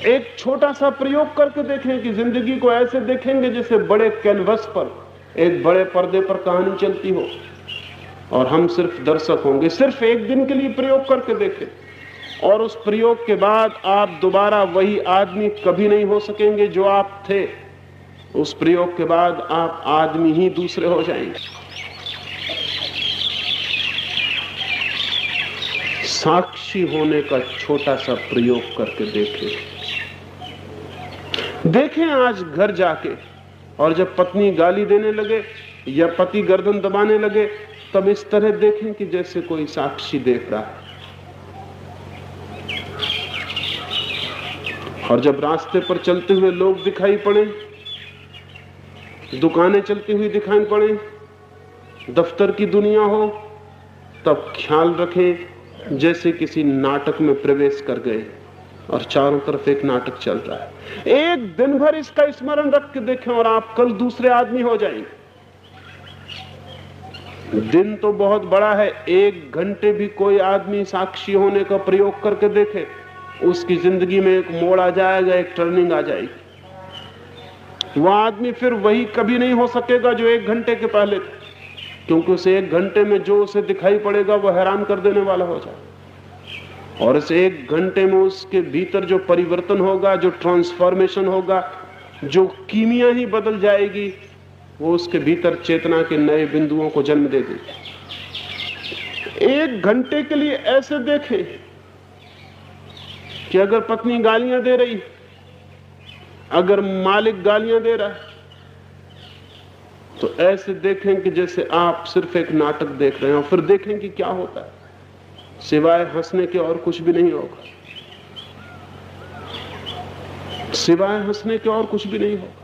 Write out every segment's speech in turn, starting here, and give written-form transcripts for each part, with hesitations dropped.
एक छोटा सा प्रयोग करके देखें कि जिंदगी को ऐसे देखेंगे जैसे बड़े कैनवस पर, एक बड़े पर्दे पर कहानी चलती हो और हम सिर्फ दर्शक होंगे। सिर्फ एक दिन के लिए प्रयोग करके देखें, और उस प्रयोग के बाद आप दोबारा वही आदमी कभी नहीं हो सकेंगे जो आप थे। उस प्रयोग के बाद आप आदमी ही दूसरे हो जाएंगे। साक्षी होने का छोटा सा प्रयोग करके देखें आज घर जाके, और जब पत्नी गाली देने लगे या पति गर्दन दबाने लगे, तब इस तरह देखें कि जैसे कोई साक्षी देख रहा है। और जब रास्ते पर चलते हुए लोग दिखाई पड़े, दुकानें चलती हुई दिखाई पड़े, दफ्तर की दुनिया हो, तब ख्याल रखें जैसे किसी नाटक में प्रवेश कर गए और चारों तरफ एक नाटक चल रहा है। एक दिन भर इसका स्मरण रख के देखें और आप कल दूसरे आदमी हो जाएंगे। दिन तो बहुत बड़ा है, 1 घंटे भी कोई आदमी साक्षी होने का प्रयोग करके देखे, उसकी जिंदगी में एक मोड़ आ जाएगा, एक टर्निंग आ जाएगी। वह आदमी फिर वही कभी नहीं हो सकेगा जो 1 घंटे के पहले थे, क्योंकि उसे 1 घंटे में जो उसे दिखाई पड़ेगा वह हैरान कर देने वाला हो जाए। और इस 1 घंटे में उसके भीतर जो परिवर्तन होगा, जो ट्रांसफॉर्मेशन होगा, जो कीमिया ही बदल जाएगी, वो उसके भीतर चेतना के नए बिंदुओं को जन्म दे देगी। 1 घंटे के लिए ऐसे देखें कि अगर पत्नी गालियां दे रही, अगर मालिक गालियां दे रहा है, तो ऐसे देखें कि जैसे आप सिर्फ एक नाटक देख रहे हैं, और फिर देखें कि क्या होता है। सिवाय हंसने के और कुछ भी नहीं होगा, सिवाय हंसने के और कुछ भी नहीं होगा।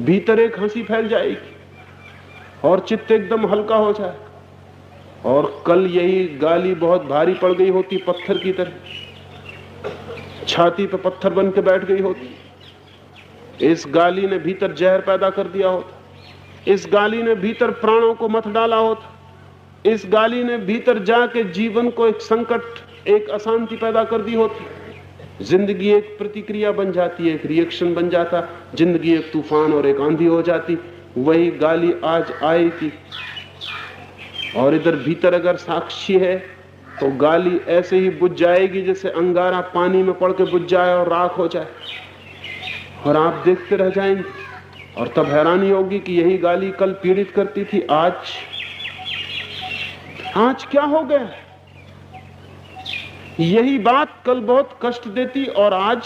भीतर एक हंसी फैल जाएगी और चित्त एकदम हल्का हो जाएगा। और कल यही गाली बहुत भारी पड़ गई होती, पत्थर की तरह छाती पे पत्थर बन के बैठ गई होती। इस गाली ने भीतर जहर पैदा कर दिया होता, इस गाली ने भीतर प्राणों को मत डाला होता, इस गाली ने भीतर जाके जीवन को एक संकट, एक अशांति पैदा कर दी होती। जिंदगी एक प्रतिक्रिया बन जाती है, एक रिएक्शन बन जाता, जिंदगी एक तूफान और एक आंधी हो जाती। वही गाली आज आई थी, और इधर भीतर अगर साक्षी है तो गाली ऐसे ही बुझ जाएगी जैसे अंगारा पानी में पड़ के बुझ जाए और राख हो जाए, और आप देखते रह जाएंगे। और तब हैरानी होगी कि यही गाली कल पीड़ित करती थी, आज क्या हो गया। यही बात कल बहुत कष्ट देती और आज